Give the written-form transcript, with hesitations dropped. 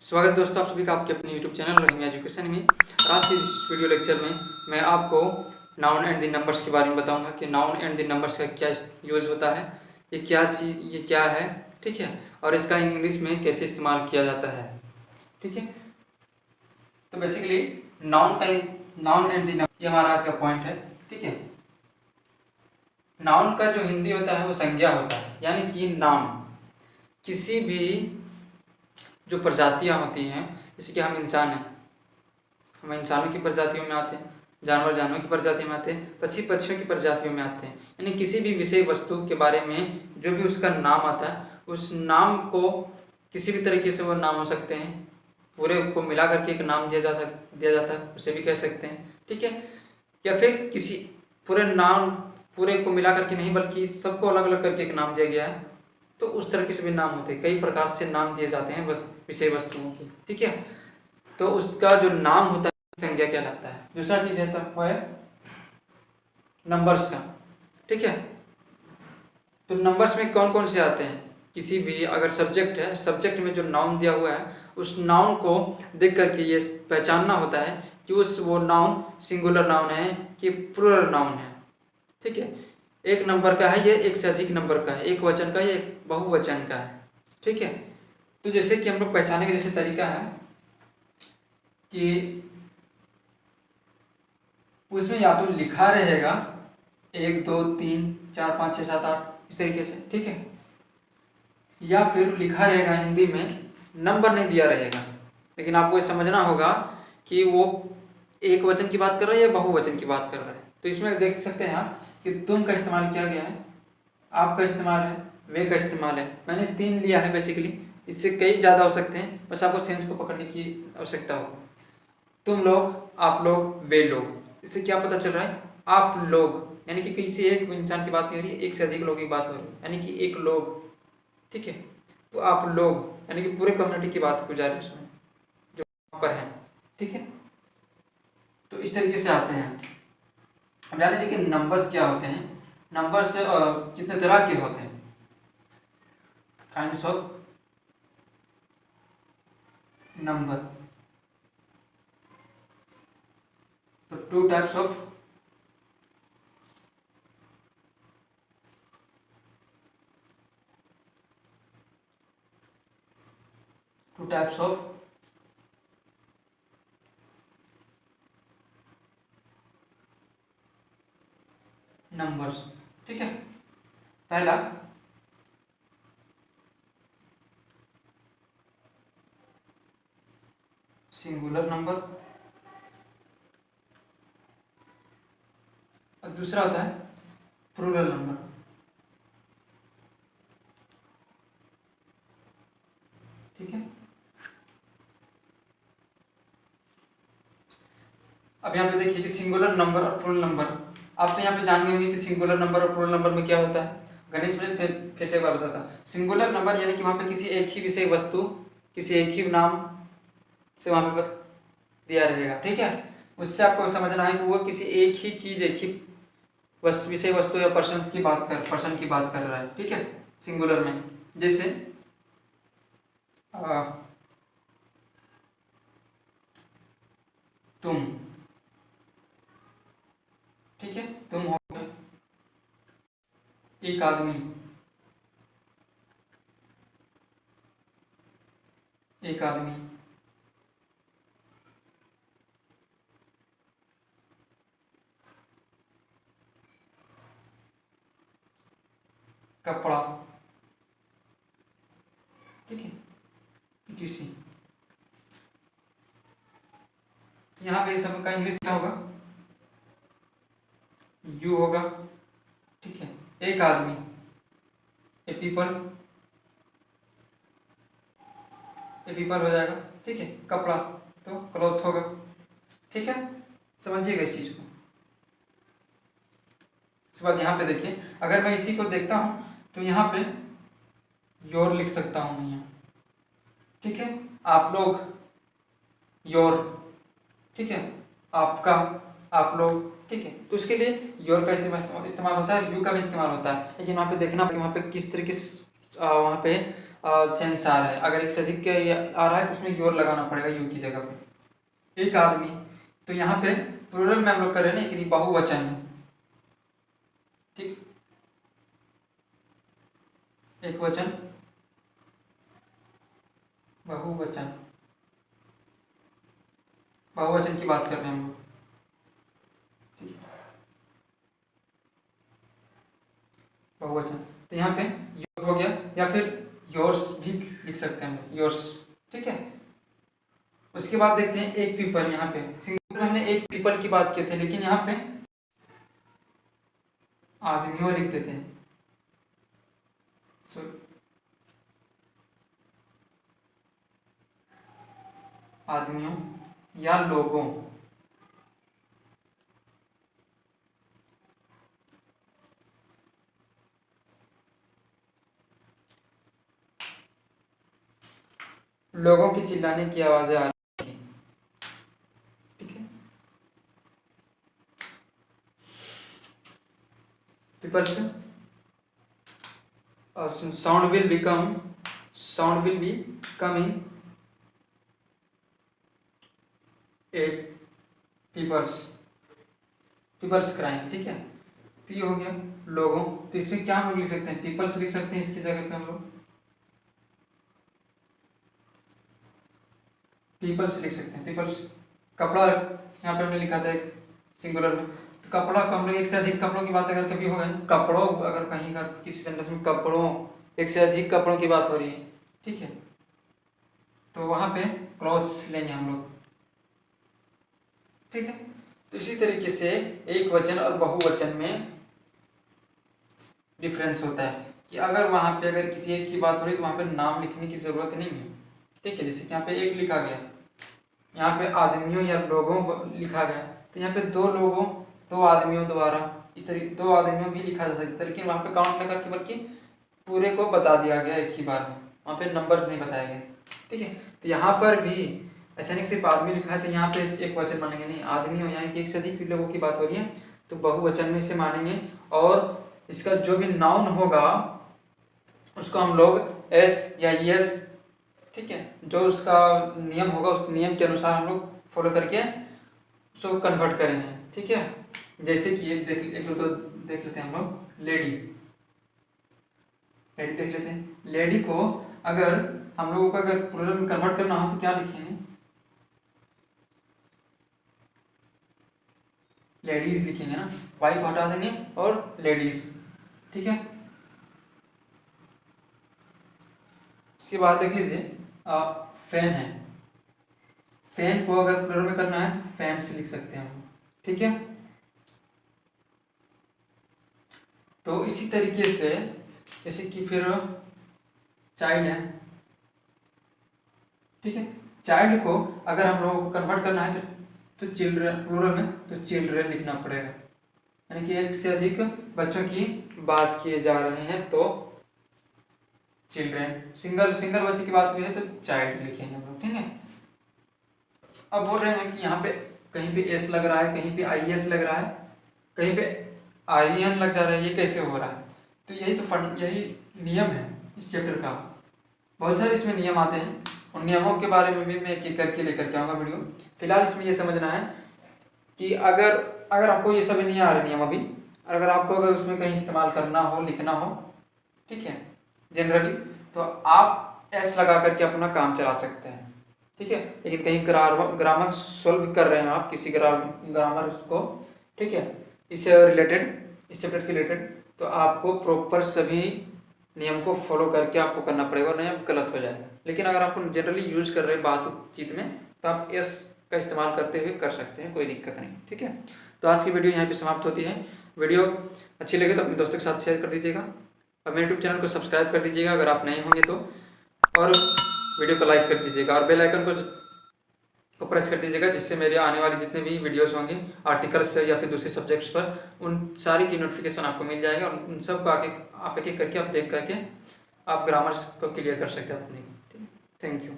स्वागत दोस्तों आप सभी का आपके अपने YouTube चैनल रहीम एजुकेशन में। आज के इस वीडियो लेक्चर में मैं आपको नाउन एंड द नंबर्स के बारे में बताऊंगा कि नाउन एंड द नंबर्स का क्या यूज़ होता है, ये क्या चीज़, ये क्या है, ठीक है, और इसका इंग्लिश में कैसे इस्तेमाल किया जाता है, ठीक है। तो basically noun and the number ये हमारा आज का पॉइंट है, ठीक है। नाउन का जो हिंदी होता है वो संज्ञा होता है, यानी कि नाम किसी भी जो प्रजातियां होती हैं, जैसे कि हम इंसान हैं, हम इंसानों की प्रजातियों में आते हैं, जानवरों की प्रजातियों में आते हैं, पक्षियों की प्रजातियों में आते हैं। यानी किसी भी विषय वस्तु के बारे में जो भी उसका नाम आता है, उस नाम को किसी भी तरीके से वो नाम हो सकते हैं, पूरे को मिला करके एक नाम दिया जाता है, उसे भी कह सकते हैं, ठीक है। या फिर किसी पूरे को मिला करके नहीं, बल्कि सबको अलग अलग करके एक नाम दिया गया है, तो उस तरह के सभी नाम होते हैं। कई प्रकार से नाम दिए जाते हैं विषय वस्तुओं की, ठीक है। तो उसका जो नाम होता है संज्ञा कहलाता है। दूसरा चीज है वो है नंबर्स का, ठीक है। तो नंबर्स में कौन कौन से आते हैं, किसी भी अगर सब्जेक्ट है, सब्जेक्ट में जो नाउन दिया हुआ है, उस नाउन को देख करके ये पहचानना होता है कि वो नाउन सिंगुलर नाउन है कि प्लूरल नाउन है, ठीक है। एक नंबर का है, ये एक से अधिक नंबर का है, एक वचन का, ये बहुवचन का है, ठीक है। तो जैसे कि हम लोग पहचाने का जैसे तरीका है कि उसमें या तो लिखा रहेगा 1 2 3 4 5 6 7 8 इस तरीके से, ठीक है, या फिर लिखा रहेगा हिंदी में, नंबर नहीं दिया रहेगा, लेकिन आपको ये समझना होगा कि वो एक वचन की बात कर रहा है या बहुवचन की बात कर रहा है। तो इसमें देख सकते हैं आप कि तुम का इस्तेमाल किया गया है, आपका इस्तेमाल है, वे का इस्तेमाल है। मैंने 3 लिया है बेसिकली, इससे कई ज़्यादा हो सकते हैं, बस आपको सेंस को पकड़ने की आवश्यकता हो। तुम लोग, आप लोग, वे लोग, इससे क्या पता चल रहा है, आप लोग, यानी कि किसी एक इंसान की बात नहीं हो रही है, एक से अधिक लोगों की बात हो रही है, यानी कि एक लोग, ठीक है। तो आप लोग यानी कि पूरे कम्युनिटी की बात हो जा रही है उसमें जो पर है, ठीक है। तो इस तरीके से आते हैं। अब जान लीजिए कि नंबर्स क्या होते हैं। नंबर्स कितने तरह के होते हैं, काइंड्स ऑफ नंबर। तो 2 टाइप्स ऑफ नंबर्स, ठीक है। पहला सिंगुलर नंबर और दूसरा होता है प्लूरल नंबर, ठीक है। अब यहाँ पे देखिए कि सिंगुलर नंबर और प्लूरल नंबर, आप तो यहाँ पे जान गए होंगे कि सिंगुलर नंबर और प्लूरल नंबर में क्या होता है। गणेश में फिर से एक बार बताता। सिंगुलर नंबर यानी कि वहाँ पे किसी एक ही विषय वस्तु, किसी एक ही नाम से वहाँ पे बस दिया रहेगा, ठीक है। उससे आपको समझना है कि वो किसी एक ही चीज़, एक ही विषय वस्तु या पर्सन की बात कर रहा है, ठीक है, सिंगुलर में। जैसे तुम, ठीक है, तुम हो गए, एक आदमी, एक आदमी, कपड़ा, ठीक है, किसी। यहाँ पे सब का इंग्लिश क्या होगा, यू होगा, ठीक है। एक आदमी, ए पीपल हो जाएगा, ठीक है। कपड़ा तो क्लॉथ होगा, ठीक है। समझिएगा इस चीज को। इसके बाद यहाँ पे देखिए, अगर मैं इसी को देखता हूँ तो यहाँ पे योर लिख सकता हूँ मैं यहाँ, ठीक है। आप लोग, योर, ठीक है। आपका, आप लोग, ठीक है। तो उसके लिए योर का इस्तेमाल होता है, यू का भी इस्तेमाल होता है, लेकिन वहाँ पे देखना कि वहाँ पे किस तरीके से वहाँ पे सेंसार है। अगर एक से अधिक के आ रहा है तो उसमें योर लगाना पड़ेगा, यू की जगह पे। एक आदमी, तो यहाँ पे प्लूरल में हम लोग कर रहे हैं ना, कि बहुवचन में, ठीक, एक वचन, बहुवचन, बहुवचन की बात कर रहे हैं हम लोग, ठीक है, बहुवचन। तो यहाँ पे योर हो गया, या फिर योर्स भी लिख सकते हैं हम, योर्स, ठीक है। उसके बाद देखते हैं एक पीपल। यहाँ पे सिंगुलर हमने एक पीपल की बात की थी, लेकिन यहाँ पे आदमियों लिख देते हैं, आदमियों या लोगों, लोगों की चिल्लाने की आवाजें आ रही थी, ठीक है। Peoples, sound will become, sound will be coming at peoples, peoples crime, ठीक है। तो ये हो गया लोगों। तो इसमें क्या हम लोग लिख सकते हैं, पीपल्स लिख सकते हैं इसकी जगह पे हम लोग, पीपल्स लिख सकते हैं, पीपल्स। कपड़ा यहाँ पे हमने लिखा था एक सिंगुलर में, तो कपड़ा को हम लोग एक से अधिक कपड़ों की बात अगर कभी हो गई, कपड़ों, अगर कहीं का किसी सेंटेंस में कपड़ों, एक से अधिक कपड़ों की बात हो रही है, ठीक है, तो वहाँ पे क्लॉथ्स लेंगे हम लोग, ठीक है। तो इसी तरीके से एक वचन और बहुवचन में डिफरेंस होता है, कि अगर वहाँ पे अगर किसी एक की बात हो रही तो वहाँ पे नाम लिखने की ज़रूरत नहीं है, ठीक है। जैसे कि यहाँ पे एक लिखा गया, यहाँ पे आदमियों या लोगों लिखा गया, तो यहाँ पे दो लोगों, दो आदमियों द्वारा, इस तरीके दो आदमियों भी लिखा जा सकता है, लेकिन वहाँ पे काउंट नहीं करके बल्कि पूरे को बता दिया गया एक ही बार में, वहाँ पे नंबर्स नहीं बताए गए, ठीक है। तो यहाँ पर भी ऐसा नहीं सिर्फ आदमी लिखा है तो यहाँ पे एक वचन मानेंगे नहीं, आदमी हो, यहाँ एक से अधिक लोगों की बात हो रही है तो बहुवचन में इसे मानेंगे, और इसका जो भी नाउन होगा उसको हम लोग एस या यस, ठीक है, जो उसका नियम होगा उस नियम के अनुसार हम लोग फॉलो करके उसको कन्वर्ट करेंगे, ठीक है। जैसे कि एक दो देख लेते हैं हम लोग, लेडी, लेडी देख लेते हैं। लेडी को अगर हम लोगों को अगर प्लूरल में कन्वर्ट करना हो तो क्या लिखेंगे, लेडीज लिखेंगे ना, वाई को हटा देंगे और लेडीज, ठीक है। इसके बाद देख लीजिए फैन है, फैन को अगर प्लूरल में करना है तो फैंस लिख सकते हैं हम, ठीक है। तो इसी तरीके से जैसे कि फिर चाइल्ड है, ठीक है, चाइल्ड को अगर हम लोगों को कन्वर्ट करना है तो चिल्ड्रन, प्लूरल में तो चिल्ड्रन लिखना पड़ेगा, यानी कि एक से अधिक बच्चों की बात किए जा रहे हैं तो चिल्ड्रन, सिंगल बच्चे की बात हुई है तो चाइल्ड लिखेंगे हम लोग, ठीक है। अब बोल रहे हैं कि यहाँ पे कहीं पे एस लग रहा है, कहीं पे आई एस लग रहा है, कहीं पे आई एन लग जा रहा है, ये कैसे हो रहा है। तो यही तो यही नियम है इस चैप्टर का। बहुत सारे इसमें नियम आते हैं, उन नियमों के बारे में भी मैं एक एक करके लेकर के आऊँगा वीडियो। फिलहाल इसमें ये समझना है कि अगर आपको ये सभी नहीं आ रहे नियम अभी, अगर आपको अगर उसमें कहीं इस्तेमाल करना हो, लिखना हो, ठीक है, जनरली, तो आप एस लगा करके अपना काम चला सकते हैं, ठीक है। लेकिन कहीं ग्रामर सॉल्व कर रहे हैं आप किसी ग्रामर को, ठीक है, इससे रिलेटेड, इस चैप्टर के रिलेटेड, तो आपको प्रॉपर सभी नियम को फॉलो करके आपको करना पड़ेगा, और नियम गलत हो जाएगा। लेकिन अगर आप जनरली यूज कर रहे हैं बातचीत में तो आप एस का इस्तेमाल करते हुए कर सकते हैं, कोई दिक्कत नहीं, ठीक है। तो आज की वीडियो यहाँ पे समाप्त होती है। वीडियो अच्छी लगे तो अपने दोस्तों के साथ शेयर कर दीजिएगा, और मेरे यूट्यूब चैनल को सब्सक्राइब कर दीजिएगा अगर आप नए होंगे तो, और वीडियो को लाइक कर दीजिएगा, और बेल आइकन को प्रेस कर दीजिएगा, जिससे मेरे आने वाले जितने भी वीडियोस होंगे आर्टिकल्स पर या फिर दूसरे सब्जेक्ट्स पर, उन सारी की नोटिफिकेशन आपको मिल जाएगा, और उन सब को आके आप एक एक करके आप देख करके आप ग्रामर्स को क्लियर कर सकते हैं अपनी। Thank you.